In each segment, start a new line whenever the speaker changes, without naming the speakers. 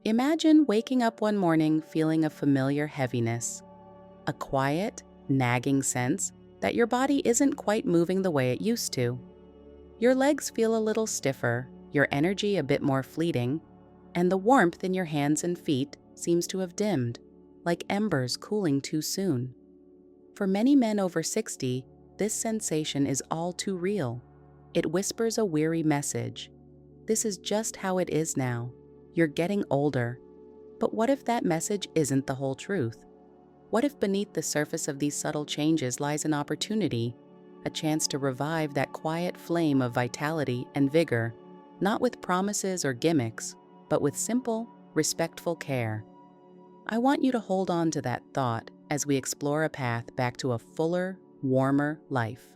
Imagine waking up one morning feeling a familiar heaviness, a quiet, nagging sense that your body isn't quite moving the way it used to. Your legs feel a little stiffer, your energy a bit more fleeting, and the warmth in your hands and feet seems to have dimmed, like embers cooling too soon. For many men over 60, this sensation is all too real. It whispers a weary message. This is just how it is now. You're getting older. But what if that message isn't the whole truth? What if beneath the surface of these subtle changes lies an opportunity, a chance to revive that quiet flame of vitality and vigor, not with promises or gimmicks, but with simple, respectful care? I want you to hold on to that thought as we explore a path back to a fuller, warmer life.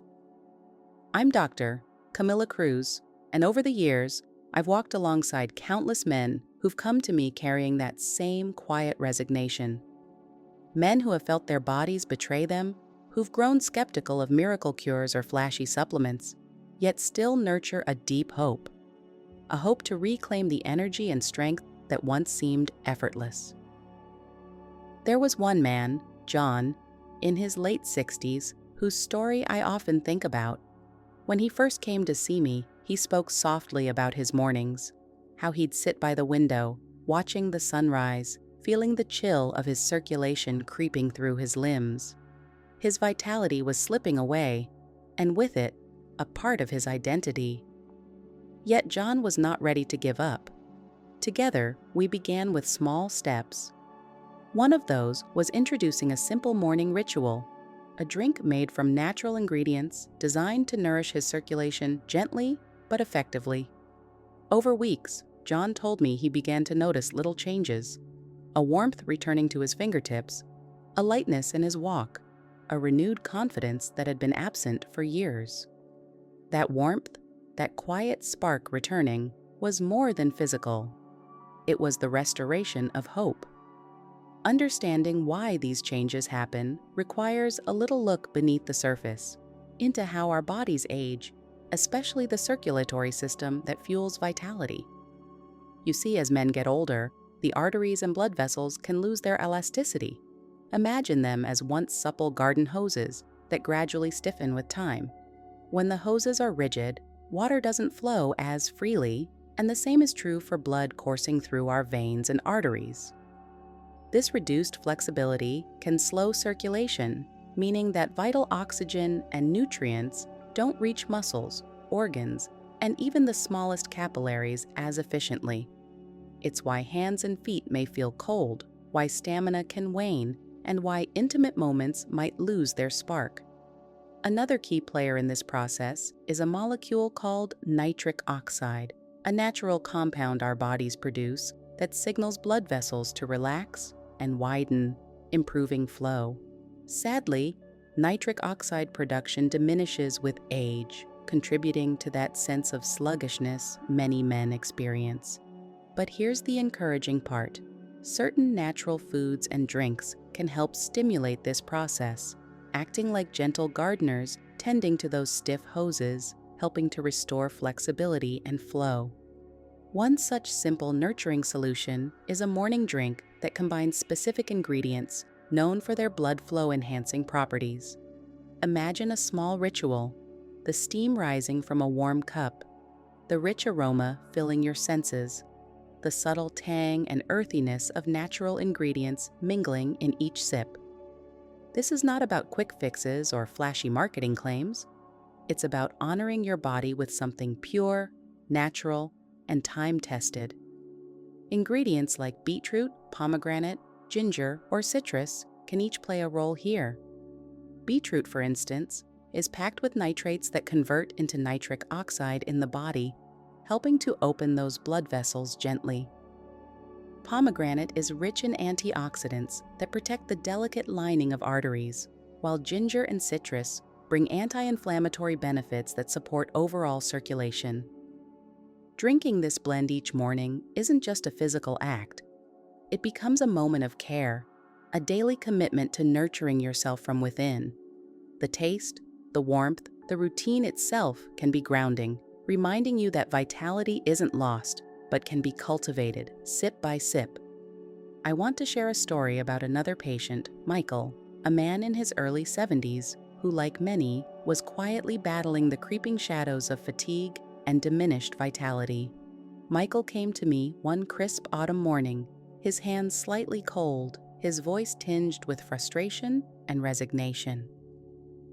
I'm Dr. Camila Cruz, and over the years, I've walked alongside countless men who've come to me carrying that same quiet resignation. Men who have felt their bodies betray them, who've grown skeptical of miracle cures or flashy supplements, yet still nurture a deep hope. A hope to reclaim the energy and strength that once seemed effortless. There was one man, John, in his late 60s, whose story I often think about. When he first came to see me, he spoke softly about his mornings, how he'd sit by the window, watching the sunrise, feeling the chill of his circulation creeping through his limbs. His vitality was slipping away, and with it, a part of his identity. Yet John was not ready to give up. Together, we began with small steps. One of those was introducing a simple morning ritual, a drink made from natural ingredients designed to nourish his circulation gently but effectively. Over weeks, John told me he began to notice little changes, a warmth returning to his fingertips, a lightness in his walk, a renewed confidence that had been absent for years. That warmth, that quiet spark returning, was more than physical. It was the restoration of hope. Understanding why these changes happen requires a little look beneath the surface, into how our bodies age, especially the circulatory system that fuels vitality. You see, as men get older, the arteries and blood vessels can lose their elasticity. Imagine them as once supple garden hoses that gradually stiffen with time. When the hoses are rigid, water doesn't flow as freely, and the same is true for blood coursing through our veins and arteries. This reduced flexibility can slow circulation, meaning that vital oxygen and nutrients don't reach muscles, organs, and even the smallest capillaries as efficiently. It's why hands and feet may feel cold, why stamina can wane, and why intimate moments might lose their spark. Another key player in this process is a molecule called nitric oxide, a natural compound our bodies produce that signals blood vessels to relax and widen, improving flow. Sadly, nitric oxide production diminishes with age, contributing to that sense of sluggishness many men experience. But here's the encouraging part. Certain natural foods and drinks can help stimulate this process, acting like gentle gardeners tending to those stiff hoses, helping to restore flexibility and flow. One such simple nurturing solution is a morning drink that combines specific ingredients known for their blood flow enhancing properties. Imagine a small ritual, the steam rising from a warm cup, the rich aroma filling your senses, the subtle tang and earthiness of natural ingredients mingling in each sip. This is not about quick fixes or flashy marketing claims. It's about honoring your body with something pure, natural, and time-tested. Ingredients like beetroot, pomegranate, ginger, or citrus can each play a role here. Beetroot, for instance, is packed with nitrates that convert into nitric oxide in the body, helping to open those blood vessels gently. Pomegranate is rich in antioxidants that protect the delicate lining of arteries, while ginger and citrus bring anti-inflammatory benefits that support overall circulation. Drinking this blend each morning isn't just a physical act. It becomes a moment of care, a daily commitment to nurturing yourself from within. The taste, the warmth, the routine itself can be grounding, reminding you that vitality isn't lost, but can be cultivated sip by sip. I want to share a story about another patient, Michael, a man in his early 70s who, like many, was quietly battling the creeping shadows of fatigue and diminished vitality. Michael came to me one crisp autumn morning, his hands slightly cold, his voice tinged with frustration and resignation.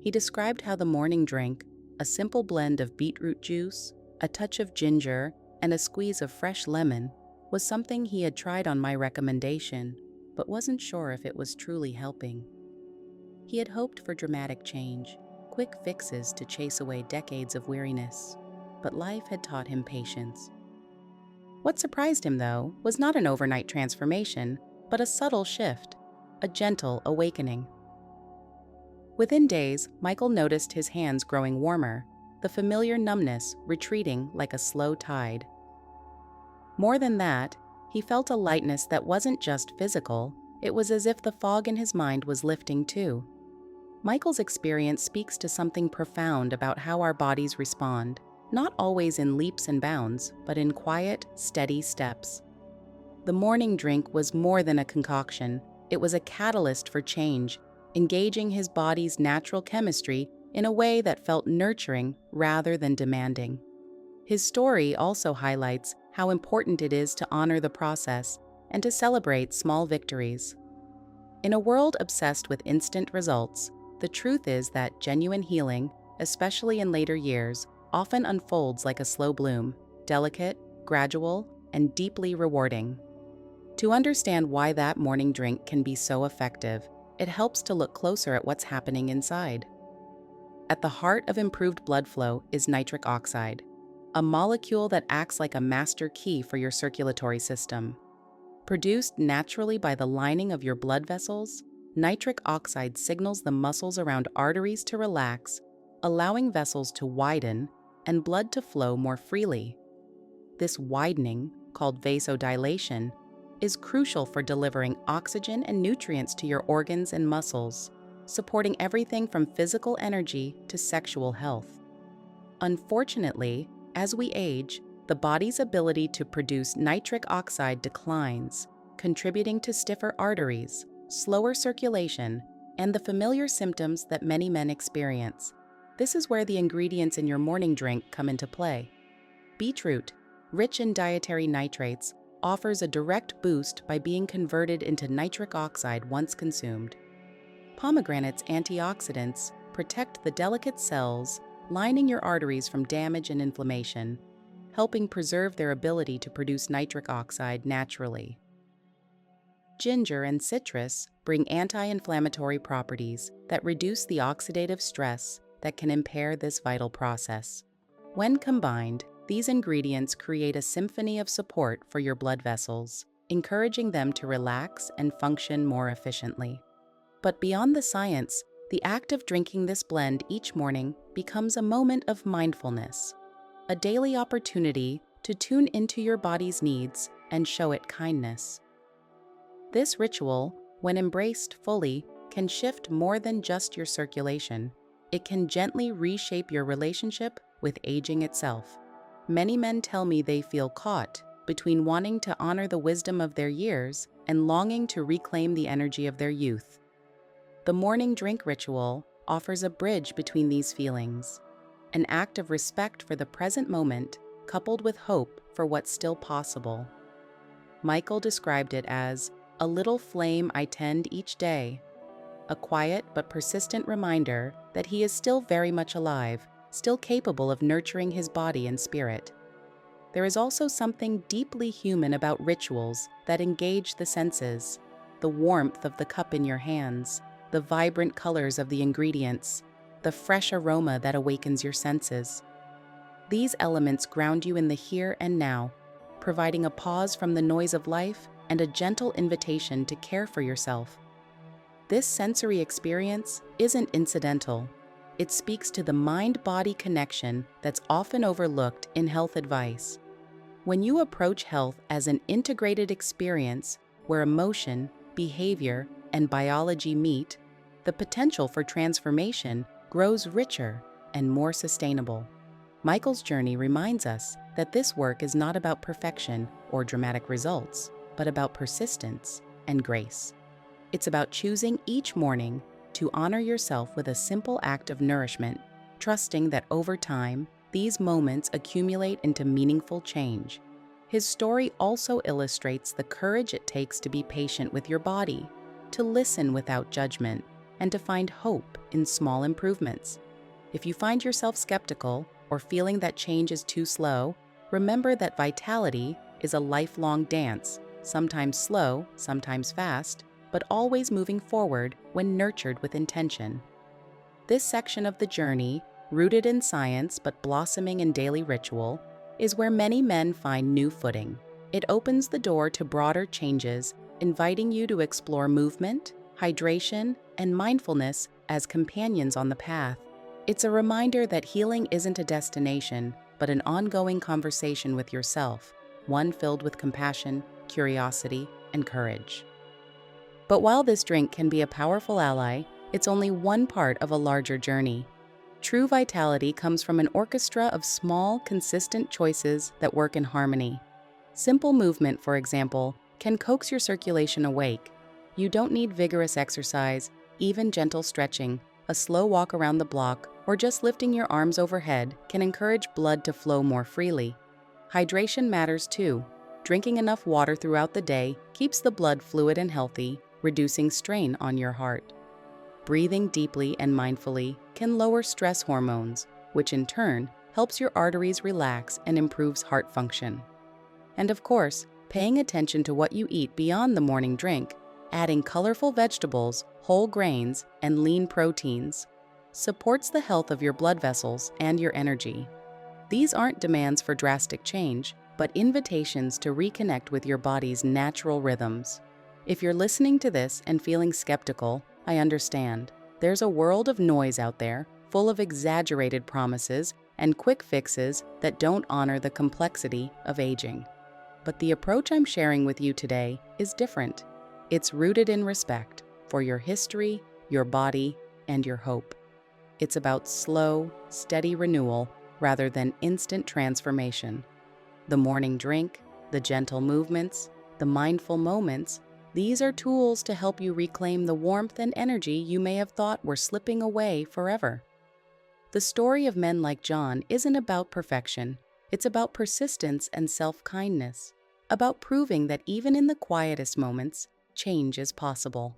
He described how the morning drink, a simple blend of beetroot juice, a touch of ginger, and a squeeze of fresh lemon, was something he had tried on my recommendation, but wasn't sure if it was truly helping. He had hoped for dramatic change, quick fixes to chase away decades of weariness, but life had taught him patience. What surprised him, though, was not an overnight transformation, but a subtle shift, a gentle awakening. Within days, Michael noticed his hands growing warmer, the familiar numbness retreating like a slow tide. More than that, he felt a lightness that wasn't just physical, it was as if the fog in his mind was lifting too. Michael's experience speaks to something profound about how our bodies respond, not always in leaps and bounds, but in quiet, steady steps. The morning drink was more than a concoction, it was a catalyst for change, engaging his body's natural chemistry in a way that felt nurturing rather than demanding. His story also highlights how important it is to honor the process and to celebrate small victories. In a world obsessed with instant results, the truth is that genuine healing, especially in later years, often unfolds like a slow bloom, delicate, gradual, and deeply rewarding. To understand why that morning drink can be so effective, it helps to look closer at what's happening inside. At the heart of improved blood flow is nitric oxide, a molecule that acts like a master key for your circulatory system. Produced naturally by the lining of your blood vessels, nitric oxide signals the muscles around arteries to relax, allowing vessels to widen and blood to flow more freely. This widening, called vasodilation, is crucial for delivering oxygen and nutrients to your organs and muscles, supporting everything from physical energy to sexual health. Unfortunately, as we age, the body's ability to produce nitric oxide declines, contributing to stiffer arteries, slower circulation, and the familiar symptoms that many men experience. This is where the ingredients in your morning drink come into play. Beetroot, rich in dietary nitrates, offers a direct boost by being converted into nitric oxide once consumed. Pomegranate's antioxidants protect the delicate cells lining your arteries from damage and inflammation, helping preserve their ability to produce nitric oxide naturally. Ginger and citrus bring anti-inflammatory properties that reduce the oxidative stress that can impair this vital process. When combined, these ingredients create a symphony of support for your blood vessels, encouraging them to relax and function more efficiently. But beyond the science, the act of drinking this blend each morning becomes a moment of mindfulness, a daily opportunity to tune into your body's needs and show it kindness. This ritual, when embraced fully, can shift more than just your circulation. It can gently reshape your relationship with aging itself. Many men tell me they feel caught between wanting to honor the wisdom of their years and longing to reclaim the energy of their youth. The morning drink ritual offers a bridge between these feelings, an act of respect for the present moment coupled with hope for what's still possible. Michael described it as a little flame I tend each day, a quiet but persistent reminder that he is still very much alive, still capable of nurturing his body and spirit. There is also something deeply human about rituals that engage the senses, the warmth of the cup in your hands, the vibrant colors of the ingredients, the fresh aroma that awakens your senses. These elements ground you in the here and now, providing a pause from the noise of life and a gentle invitation to care for yourself. This sensory experience isn't incidental. It speaks to the mind-body connection that's often overlooked in health advice. When you approach health as an integrated experience where emotion, behavior, and biology meet, the potential for transformation grows richer and more sustainable. Michael's journey reminds us that this work is not about perfection or dramatic results, but about persistence and grace. It's about choosing each morning to honor yourself with a simple act of nourishment, trusting that over time, these moments accumulate into meaningful change. His story also illustrates the courage it takes to be patient with your body, to listen without judgment, and to find hope in small improvements. If you find yourself skeptical or feeling that change is too slow, remember that vitality is a lifelong dance, sometimes slow, sometimes fast, but always moving forward when nurtured with intention. This section of the journey, rooted in science but blossoming in daily ritual, is where many men find new footing. It opens the door to broader changes, inviting you to explore movement, hydration, and mindfulness as companions on the path. It's a reminder that healing isn't a destination, but an ongoing conversation with yourself, one filled with compassion, curiosity, and courage. But while this drink can be a powerful ally, it's only one part of a larger journey. True vitality comes from an orchestra of small, consistent choices that work in harmony. Simple movement, for example, can coax your circulation awake. You don't need vigorous exercise, even gentle stretching, a slow walk around the block, or just lifting your arms overhead can encourage blood to flow more freely. Hydration matters too. Drinking enough water throughout the day keeps the blood fluid and healthy, reducing strain on your heart. Breathing deeply and mindfully can lower stress hormones, which in turn helps your arteries relax and improves heart function. And of course, paying attention to what you eat beyond the morning drink, adding colorful vegetables, whole grains, and lean proteins, supports the health of your blood vessels and your energy. These aren't demands for drastic change, but invitations to reconnect with your body's natural rhythms. If you're listening to this and feeling skeptical, I understand. There's a world of noise out there, full of exaggerated promises and quick fixes that don't honor the complexity of aging. But the approach I'm sharing with you today is different. It's rooted in respect for your history, your body, and your hope. It's about slow, steady renewal rather than instant transformation. The morning drink, the gentle movements, the mindful moments, these are tools to help you reclaim the warmth and energy you may have thought were slipping away forever. The story of men like John isn't about perfection. It's about persistence and self-kindness, about proving that even in the quietest moments, change is possible.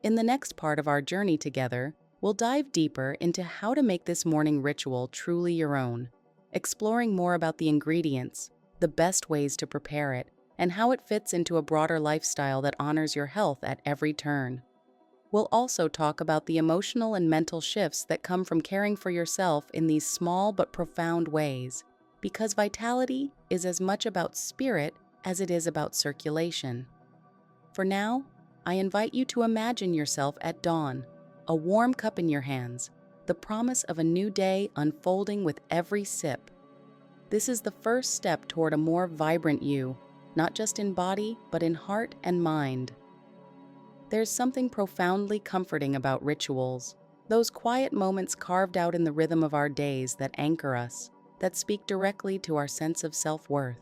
In the next part of our journey together, we'll dive deeper into how to make this morning ritual truly your own, exploring more about the ingredients, the best ways to prepare it, and how it fits into a broader lifestyle that honors your health at every turn. We'll also talk about the emotional and mental shifts that come from caring for yourself in these small but profound ways, because vitality is as much about spirit as it is about circulation. For now, I invite you to imagine yourself at dawn, a warm cup in your hands, the promise of a new day unfolding with every sip. This is the first step toward a more vibrant you, not just in body, but in heart and mind. There's something profoundly comforting about rituals, those quiet moments carved out in the rhythm of our days that anchor us, that speak directly to our sense of self-worth.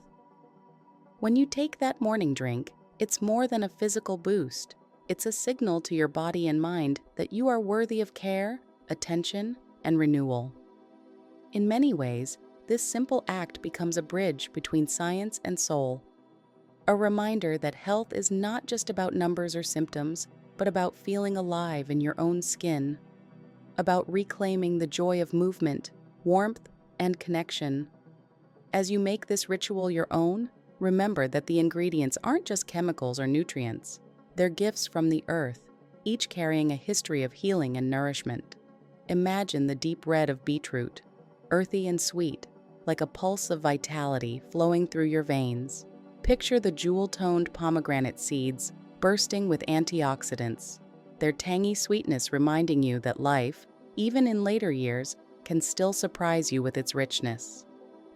When you take that morning drink, it's more than a physical boost. It's a signal to your body and mind that you are worthy of care, attention, and renewal. In many ways, this simple act becomes a bridge between science and soul. A reminder that health is not just about numbers or symptoms, but about feeling alive in your own skin, about reclaiming the joy of movement, warmth, and connection. As you make this ritual your own, remember that the ingredients aren't just chemicals or nutrients. They're gifts from the earth, each carrying a history of healing and nourishment. Imagine the deep red of beetroot, earthy and sweet, like a pulse of vitality flowing through your veins. Picture the jewel-toned pomegranate seeds bursting with antioxidants, their tangy sweetness reminding you that life, even in later years, can still surprise you with its richness.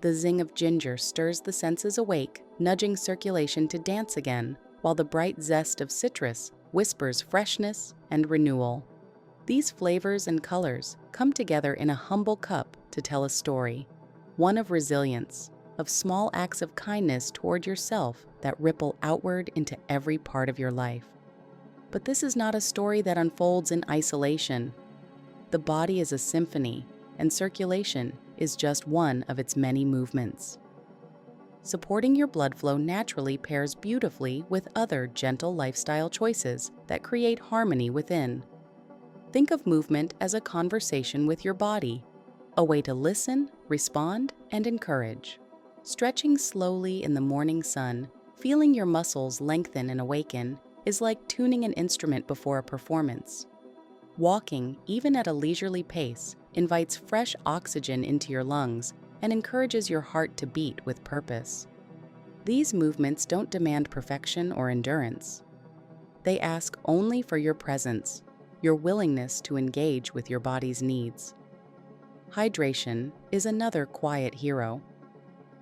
The zing of ginger stirs the senses awake, nudging circulation to dance again, while the bright zest of citrus whispers freshness and renewal. These flavors and colors come together in a humble cup to tell a story, one of resilience, of small acts of kindness toward yourself that ripple outward into every part of your life. But this is not a story that unfolds in isolation. The body is a symphony, and circulation is just one of its many movements. Supporting your blood flow naturally pairs beautifully with other gentle lifestyle choices that create harmony within. Think of movement as a conversation with your body, a way to listen, respond, and encourage. Stretching slowly in the morning sun, feeling your muscles lengthen and awaken, is like tuning an instrument before a performance. Walking, even at a leisurely pace, invites fresh oxygen into your lungs and encourages your heart to beat with purpose. These movements don't demand perfection or endurance. They ask only for your presence, your willingness to engage with your body's needs. Hydration is another quiet hero.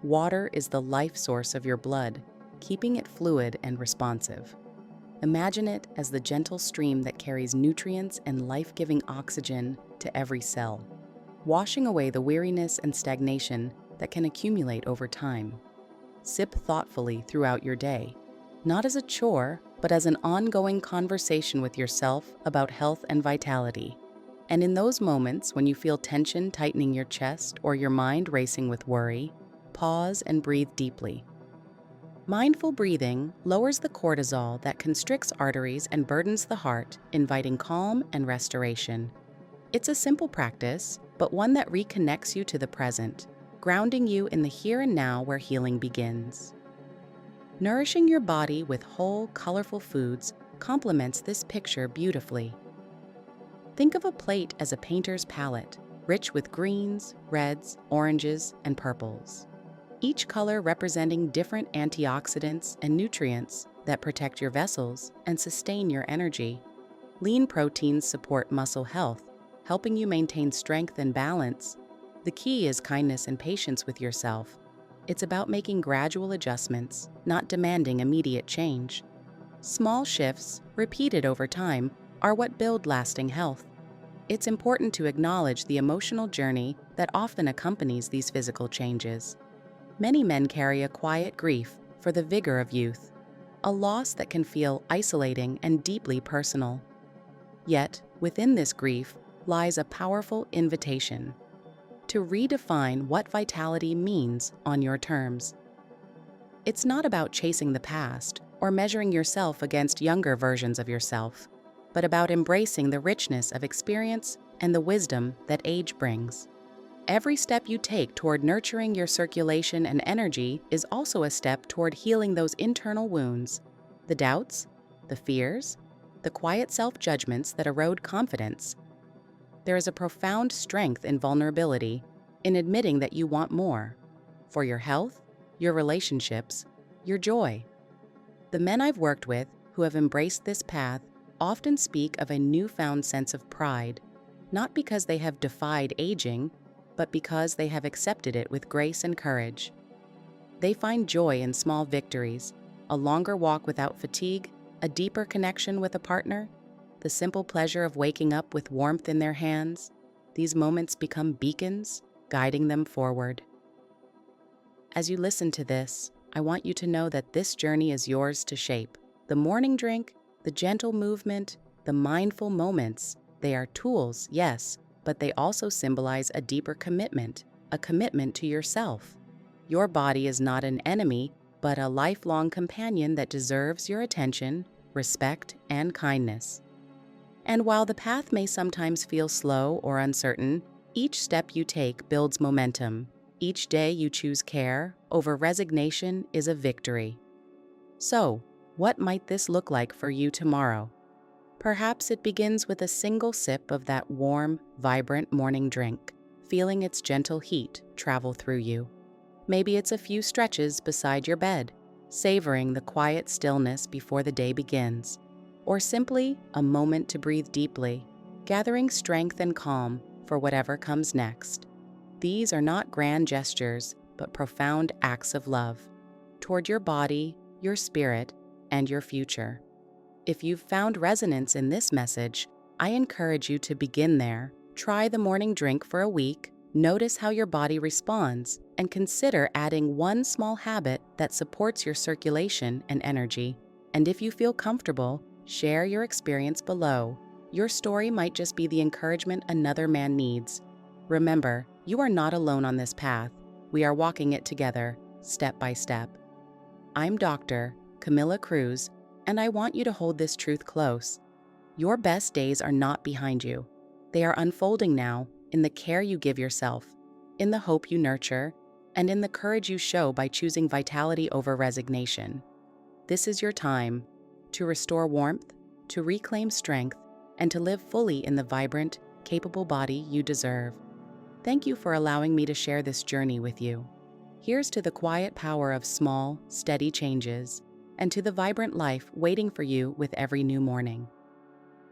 Water is the life source of your blood, keeping it fluid and responsive. Imagine it as the gentle stream that carries nutrients and life-giving oxygen to every cell, washing away the weariness and stagnation that can accumulate over time. Sip thoughtfully throughout your day, not as a chore, but as an ongoing conversation with yourself about health and vitality. And in those moments when you feel tension tightening your chest or your mind racing with worry, pause and breathe deeply. Mindful breathing lowers the cortisol that constricts arteries and burdens the heart, inviting calm and restoration. It's a simple practice, but one that reconnects you to the present, grounding you in the here and now where healing begins. Nourishing your body with whole, colorful foods complements this picture beautifully. Think of a plate as a painter's palette, rich with greens, reds, oranges, and purples. Each color representing different antioxidants and nutrients that protect your vessels and sustain your energy. Lean proteins support muscle health, helping you maintain strength and balance. The key is kindness and patience with yourself. It's about making gradual adjustments, not demanding immediate change. Small shifts, repeated over time, are what build lasting health. It's important to acknowledge the emotional journey that often accompanies these physical changes. Many men carry a quiet grief for the vigor of youth, a loss that can feel isolating and deeply personal. Yet, within this grief lies a powerful invitation to redefine what vitality means on your terms. It's not about chasing the past or measuring yourself against younger versions of yourself, but about embracing the richness of experience and the wisdom that age brings. Every step you take toward nurturing your circulation and energy is also a step toward healing those internal wounds, the doubts, the fears, the quiet self-judgments that erode confidence. There is a profound strength in vulnerability, in admitting that you want more, for your health, your relationships, your joy. The men I've worked with who have embraced this path often speak of a newfound sense of pride, not because they have defied aging, but because they have accepted it with grace and courage. They find joy in small victories, a longer walk without fatigue, a deeper connection with a partner, the simple pleasure of waking up with warmth in their hands. These moments become beacons, guiding them forward. As you listen to this, I want you to know that this journey is yours to shape. The morning drink, the gentle movement, the mindful moments, they are tools, yes, but they also symbolize a deeper commitment, a commitment to yourself. Your body is not an enemy, but a lifelong companion that deserves your attention, respect, and kindness. And while the path may sometimes feel slow or uncertain, each step you take builds momentum. Each day you choose care over resignation is a victory. So, what might this look like for you tomorrow? Perhaps it begins with a single sip of that warm, vibrant morning drink, feeling its gentle heat travel through you. Maybe it's a few stretches beside your bed, savoring the quiet stillness before the day begins. Or simply a moment to breathe deeply, gathering strength and calm for whatever comes next. These are not grand gestures, but profound acts of love toward your body, your spirit, and your future. If you've found resonance in this message, I encourage you to begin there. Try the morning drink for a week, Notice how your body responds and consider adding one small habit that supports your circulation and energy. And if you feel comfortable, share your experience below. Your story might just be the encouragement another man needs. Remember, you are not alone on this path. We are walking it together, step by step. I'm Dr. Camila Cruz, and I want you to hold this truth close. Your best days are not behind you. They are unfolding now in the care you give yourself, in the hope you nurture, and in the courage you show by choosing vitality over resignation. This is your time to restore warmth, to reclaim strength, and to live fully in the vibrant, capable body you deserve. Thank you for allowing me to share this journey with you. Here's to the quiet power of small, steady changes, and to the vibrant life waiting for you with every new morning.